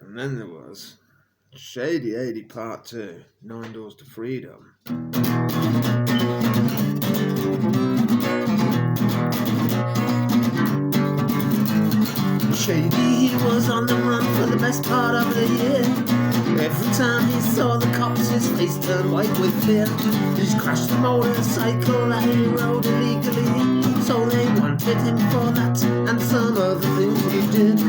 And then there was Shady 80 Part 2, 9 Doors to Freedom. Shady, he was on the run for the best part of the year. Every time he saw the cops, his face turned white with fear. He's crashed the motorcycle that he rode illegally, so they wanted him for that and some other things he did.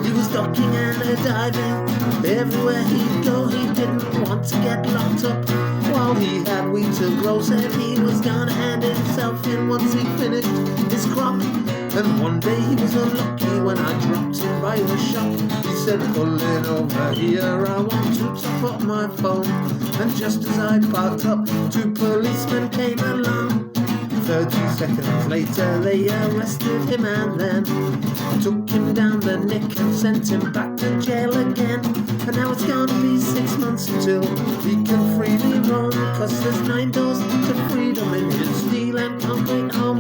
He was ducking and diving. Everywhere he'd go, he didn't want to get locked up. While he had weed to grow, said he was gonna hand himself in once he finished his crop. And one day he was unlucky when I dropped him by the shop. He said, pulling over here, I want to top up my phone. And just as I parked up, 2 policemen came along. 30 seconds later they arrested him and then took him down the neck and sent him back to jail again. And now it's gonna be 6 months until he can freely roam, 'cause there's 9 doors to freedom in his steel and concrete home.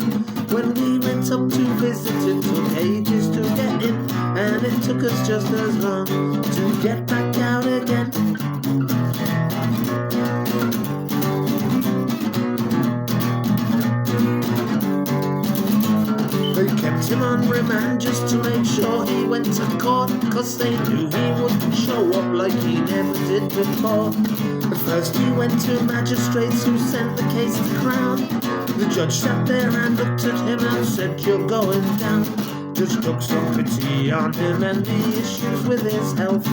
When we went up to visit, it took ages to get in, and it took us just as long to get back out again. They kept him on remand just to make sure he went to court, 'cause they knew he wouldn't show up like he never did before. At first he went to magistrates who sent the case to Crown. The judge sat there and looked at him and said, you're going down. Judge took some pity on him and the issues with his health.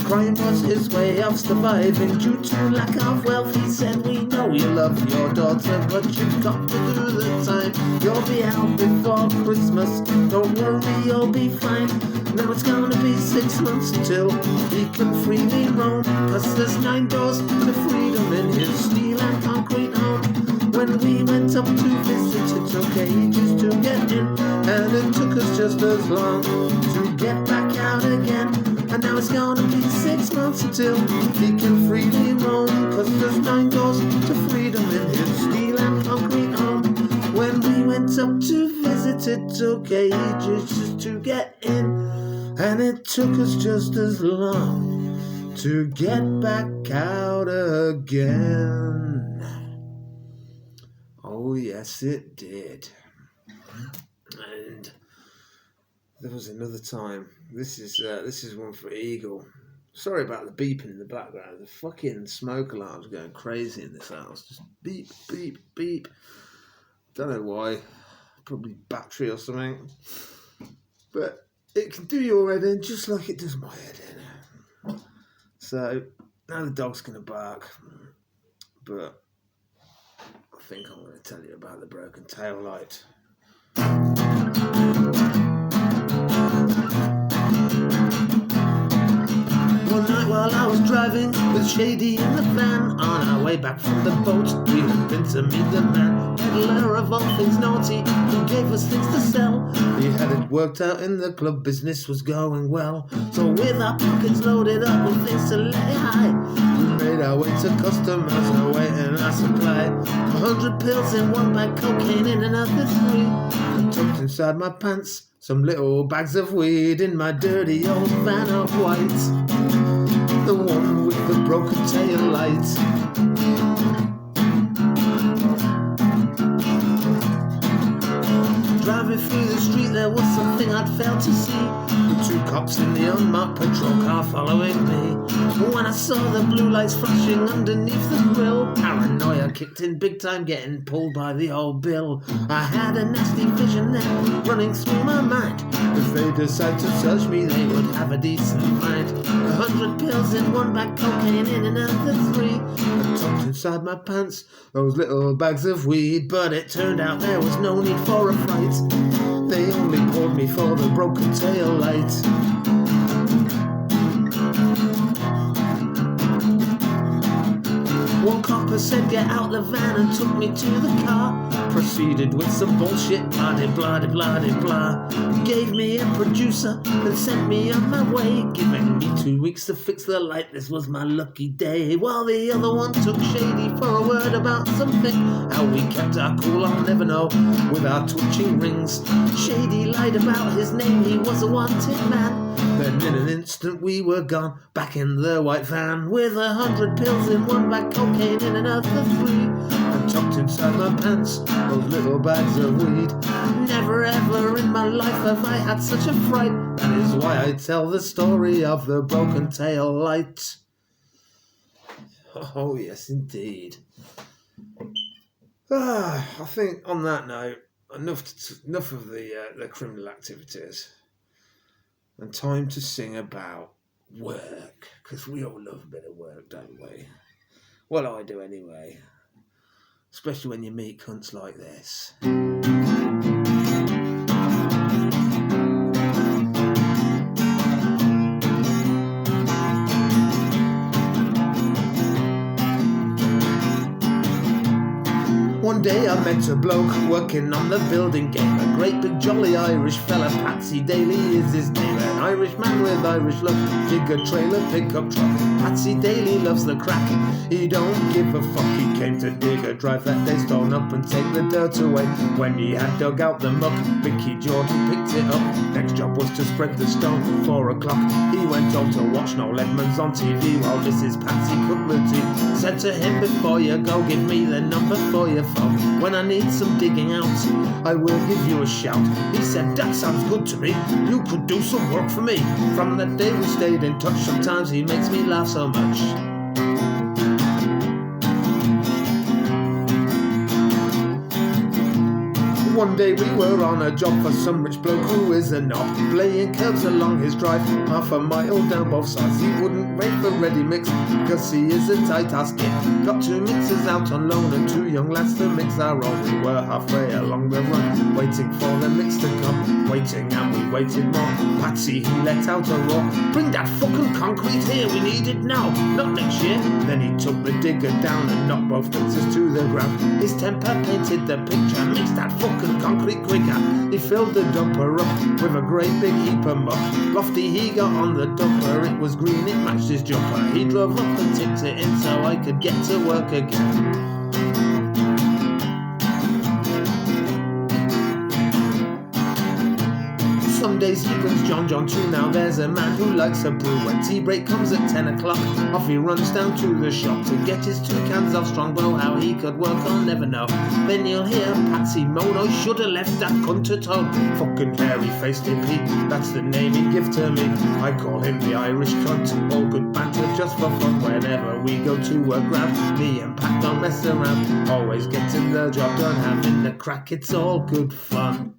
Crime was his way of surviving due to lack of wealth. He said, we know you love your daughter, but you've got to do the time. You'll be out before Christmas, don't worry, you'll be fine. Now it's gonna be 6 months until he can freely roam, 'cause there's 9 doors to freedom in his steel and concrete home. When we went up to visit, it took ages to get in, and it took us just as long to get back out again. And now it's gonna be 6 months until he can freely roam, 'cause there's 9 doors to freedom in his steel and concrete home. When we went up to visit, it took ages just to get in, and it took us just as long to get back out again. Oh yes, it did. And there was another time. This is one for Eagle. Sorry about the beeping in the background. The fucking smoke alarm's going crazy in this house. Just beep, beep, beep. Don't know why. Probably battery or something. But it can do your head in just like it does my head in. So now the dog's gonna bark, but I think I'm going to tell you about the Broken Taillight. One night while I was driving with Shady in the van, on our way back from the boat, we had been to meet the man, peddler of all things naughty, who gave us things to sell. He had it worked out in the club, business was going well. So with our pockets loaded up with things to lay high, we made our way to customers awaiting our supply. 100 pills in one bag, cocaine in another 3. I tucked inside my pants some little bags of weed in my dirty old van of white, the one with the broken tail light. Driving through the street, there was something I'd failed to see. The 2 cops in the unmarked patrol car following me. When I saw the blue lights flashing underneath the grill, paranoia kicked in big time, getting pulled by the old bill. I had a nasty vision then running through my mind. If they decide to search me, they would have a decent find. 100 pills in one bag, cocaine in another 3. I tucked inside my pants those little bags of weed, but it turned out there was no need for a fight. They only pulled me for the broken tail light. One copper said get out the van and took me to the car. Proceeded with some bullshit, blah de blah de blah de blah. Gave me a producer and sent me on my way, giving me 2 weeks to fix the light. This was my lucky day. While the other one took Shady for a word about something. How we kept our cool, I'll never know, with our twitching rings. Shady lied about his name, he was a wanted man. Then in an instant we were gone, back in the white van, with 100 pills in one bag, cocaine in another 3, and tucked inside my pants those little bags of weed. Never ever in my life have I had such a fright. That is why I tell the story of the broken taillight. Oh yes, indeed. I think on that note, enough of the criminal activities, and time to sing about work, because we all love a bit of work, don't we? Well, I do anyway, especially when you meet cunts like this. One day I met a bloke working on the building game, a great big jolly Irish fella, Patsy Daly is his name, an Irish man with Irish love, digger trailer pickup truck. Patsy Daly loves the crack, he don't give a fuck. He came to dig a drive that day, stone up and take the dirt away. When he had dug out the muck, Vicky Jordan picked it up. Next job was to spread the stone. 4 o'clock he went on to watch Noel Edmonds on TV while Mrs. Patsy cooked the tea. Said to him, before you go, give me the number for your phone. When I need some digging out, I will give you a shout. He said, that sounds good to me, you could do some work for me. From that day we stayed in touch, sometimes he makes me laugh so much. One day we were on a job for some rich bloke who is a knob, laying curbs along his drive, half a mile down both sides. He wouldn't wait for ready mix, because he is a tight ass kid. Got 2 mixers out on loan and 2 young lads to mix our own. We were halfway along the run, waiting for the mix to come. Waiting and we waited more. Patsy, he let out a roar, bring that fucking concrete here, we need it now, not next year. Then he took the digger down and knocked both mixers to the ground. His temper painted the picture, mix that fucking concrete quicker. He filled the dumper up with a great big heap of muck. Lofty he got on the dumper, it was green, it matched his jumper. He drove up and tipped it in so I could get to work again. Some days he brings John too. Now there's a man who likes a brew. When tea break comes at 10 o'clock, off he runs down to the shop to get his 2 cans of Strongbow. How he could work I'll never know. Then you'll hear Patsy moan, I should have left that cunt at home. Fucking hairy-faced hippie, that's the name he give to me. I call him the Irish cunt. All good banter just for fun. Whenever we go to work round, me and Pat don't mess around. Always getting the job done, having the crack, it's all good fun.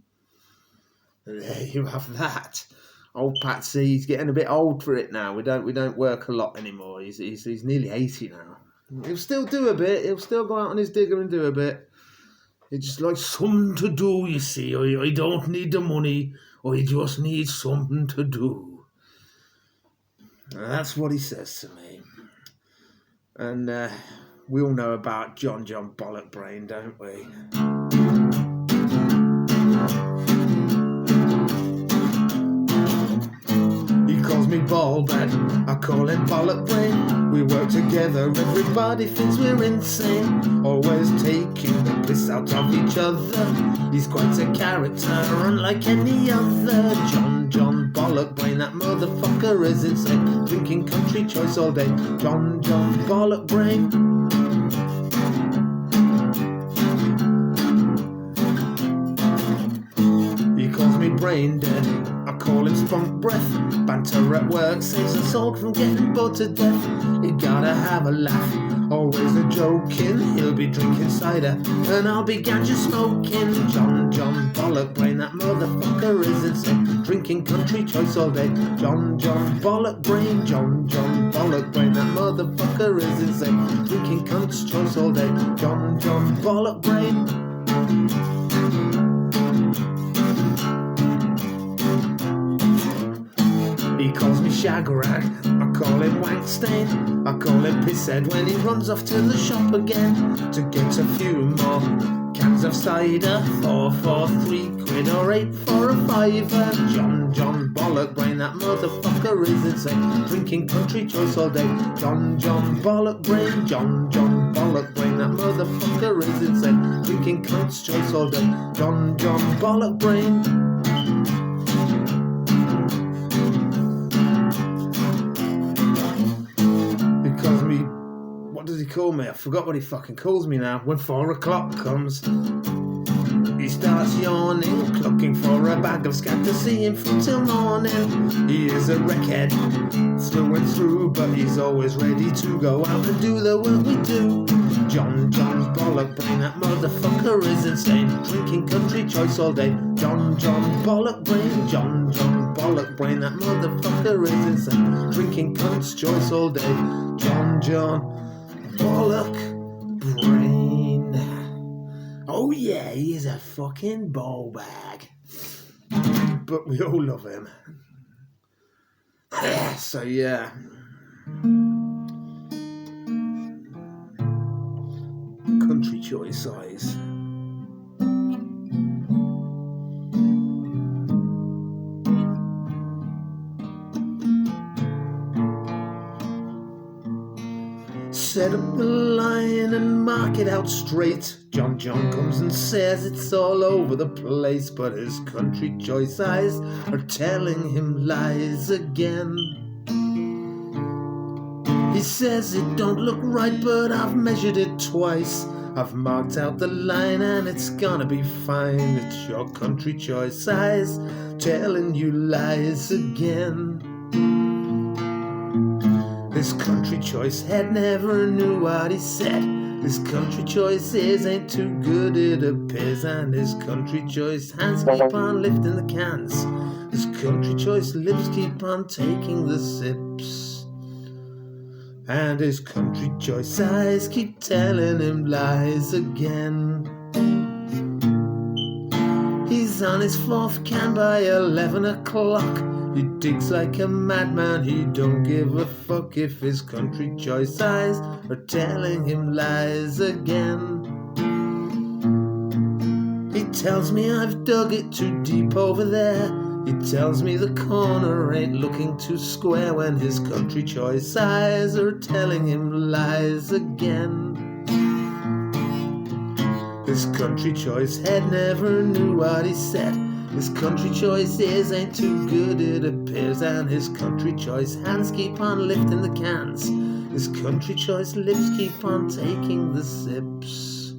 There you have that. Old Patsy, he's getting a bit old for it now. We don't work a lot anymore. He's nearly 80 now. He'll still do a bit. He'll still go out on his digger and do a bit. He just likes something to do, you see. I don't need the money. I just need something to do. And that's what he says to me. And we all know about John Bollock Brain, don't we? Me ball bag, I call him Bollock Brain. We work together, everybody thinks we're insane, always taking the piss out of each other. He's quite a character, unlike any other. John Bollock Brain, that motherfucker is insane, drinking country choice all day. John Bollock Brain. He calls me brain dead, I call him spunk breath. Banter at work saves us all from getting bored to death. You gotta have a laugh, always a joking. He'll be drinking cider and I'll be ganja smoking. John Bollock Brain, that motherfucker is insane, drinking country choice all day. John Bollock Brain. John Bollock Brain, that motherfucker is insane, drinking country choice all day. John Bollock Brain. He calls me shagrag, I call him wank stain. I call him pisshead when he runs off to the shop again to get a few more cans of cider. 4 for 3 quid or 8 for a fiver. John Bollock Brain, that motherfucker is insane, drinking country choice all day. John Bollock Brain. John Bollock Brain, that motherfucker is insane, drinking country choice all day. John Bollock Brain. call me? I forgot what he fucking calls me now. When 4 o'clock comes, he starts yawning, clucking for a bag of scat to see him through till morning. He is a wreckhead, through and through, but he's always ready to go out and do the work we do. John Bollock Brain, that motherfucker is insane, drinking country choice all day. John Bollock Brain, John Bollock Brain, that motherfucker is insane, drinking cunt's choice all day. John Bollock Brain. Oh yeah, he is a fucking ball bag, but we all love him. So yeah. Country choice eyes. Set up the line and mark it out straight. John comes and says it's all over the place, but his country choice eyes are telling him lies again. He says it don't look right, but I've measured it twice. I've marked out the line and it's gonna be fine. It's your country choice eyes telling you lies again. This country choice head never knew what he said. His country choices ain't too good, it appears, and his country choice hands keep on lifting the cans. His country choice lips keep on taking the sips, and his country choice eyes keep telling him lies again. He's on his 4th can by 11 o'clock. He digs like a madman, he don't give a fuck if his country choice eyes are telling him lies again. He tells me I've dug it too deep over there. He tells me the corner ain't looking too square, when his country choice eyes are telling him lies again. His country choice head never knew what he said. His country choices ain't too good, it appears, and his country choice hands keep on lifting the cans. His country choice lips keep on taking the sips,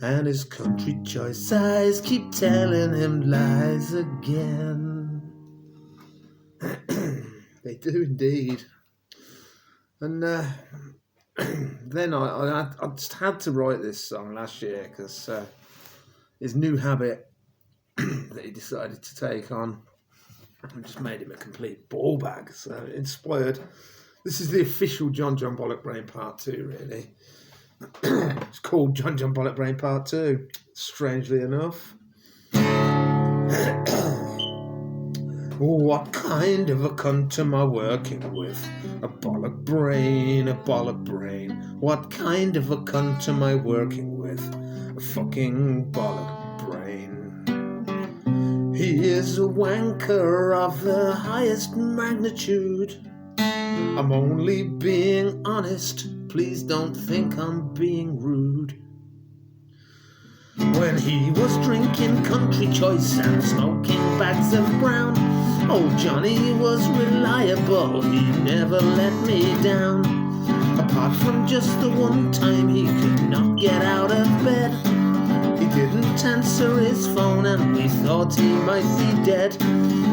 and his country choice eyes keep telling him lies again. They do indeed. And then I just had to write this song last year because his new habit that he decided to take on just made him a complete ball bag. So it inspired. This is the official John Bollock Brain Part 2, really. It's called John Bollock Brain Part 2, strangely enough. What kind of a cunt am I working with? A bollock brain, a bollock brain. What kind of a cunt am I working with? A fucking bollock brain. He is a wanker of the highest magnitude. I'm only being honest, please don't think I'm being rude. When he was drinking country choice and smoking bags of brown, old Johnny was reliable, he never let me down. Apart from just the one time he could not get out of bed. He didn't answer his phone and we thought he might be dead.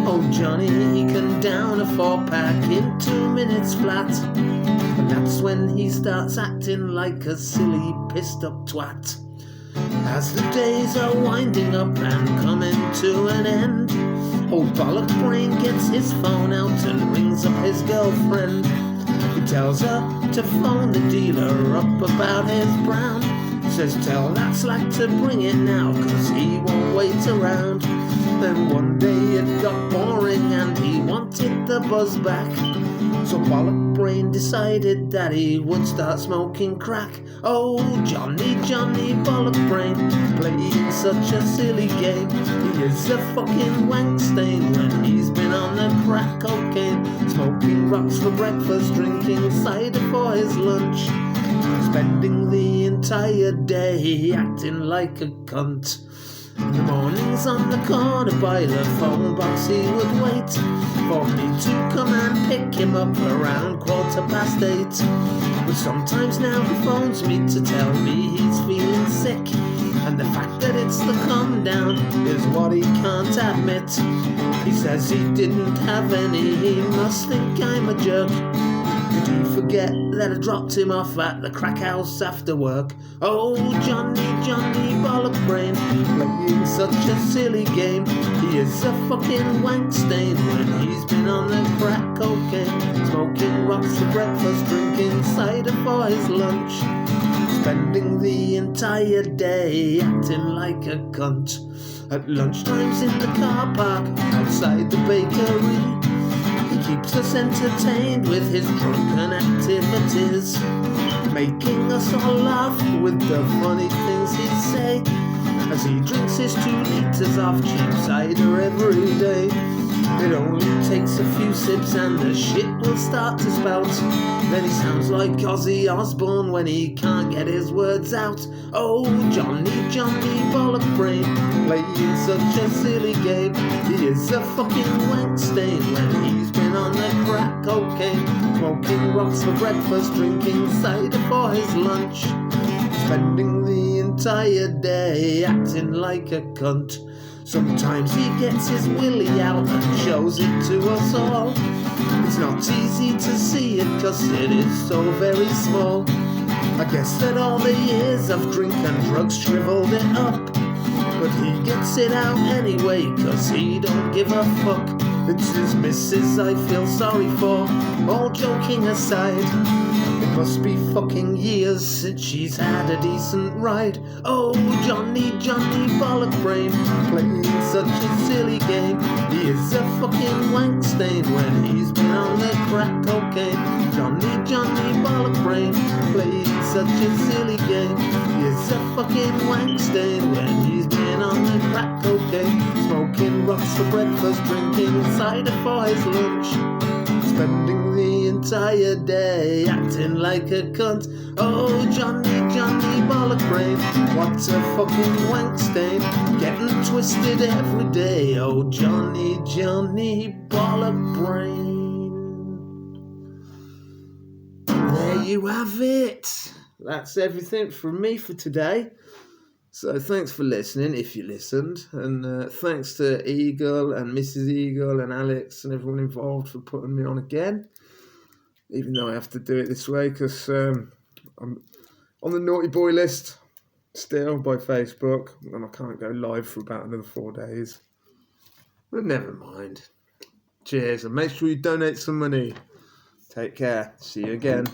Old Johnny, he can down a 4-pack in 2 minutes flat. And that's when he starts acting like a silly pissed up twat. As the days are winding up and coming to an end, old Bollock Brain gets his phone out and rings up his girlfriend. He tells her to phone the dealer up about his brown. Says tell that slack to bring it now, cause he won't wait around. Then one day it got boring and he wanted the buzz back. So Bollock Brain decided that he would start smoking crack. Oh, Johnny Bollock Brain, playing such a silly game. He is a fucking wank stain when he's been on the crack cocaine. Smoking rocks for breakfast, drinking cider for his lunch. Spending the entire day acting like a cunt. In the mornings on the corner by the phone box he would wait for me to come and pick him up around 8:15. But sometimes now he phones me to tell me he's feeling sick, and the fact that it's the come down is what he can't admit. He says he didn't have any, he must think I'm a jerk. Did he forget that I dropped him off at the crack house after work? Oh, Johnny, Johnny Bollock brain, playing such a silly game. He is a fucking wank stain when he's been on the crack cocaine, smoking rocks for breakfast, drinking cider for his lunch, spending the entire day acting like a cunt. At lunchtimes in the car park outside the bakery, he keeps us entertained with his drunken activities, making us all laugh with the funny things he'd say as he drinks his 2 litres of cheap cider every day. It only takes a few sips and the shit will start to spout. Then he sounds like Ozzy Osbourne when he can't get his words out. Oh, Johnny, Johnny Bollock brain, playing such a silly game. He is a fucking wank stain when he's been on the crack cocaine, smoking rocks for breakfast, drinking cider for his lunch, spending the entire day acting like a cunt. Sometimes he gets his willy out and shows it to us all. It's not easy to see it cause it is so very small. I guess that all the years of drink and drugs shriveled it up, but he gets it out anyway cause he don't give a fuck. It's his missus I feel sorry for, all joking aside. It must be fucking years since she's had a decent ride. Oh, Johnny, Johnny Bollock brain, playing such a silly game. He is a fucking wank stain when he's been on the crack cocaine. Johnny, Johnny Bollock brain, playing such a silly game. He is a fucking wank stain when he's been on the crack cocaine, smoking rocks for breakfast, drinking cider for his lunch, spending the entire day acting like a cunt. Oh, Johnny, Johnny Bollock brain, what a fucking wank stain, getting twisted every day. Oh, Johnny, Johnny Bollock brain. There you have it. That's everything from me for today. So thanks for listening, if you listened, and thanks to Eagle and Mrs. Eagle and Alex and everyone involved for putting me on again, even though I have to do it this way because I'm on the naughty boy list still by Facebook, and I can't go live for about another 4 days. But never mind. Cheers, and make sure you donate some money. Take care. See you again.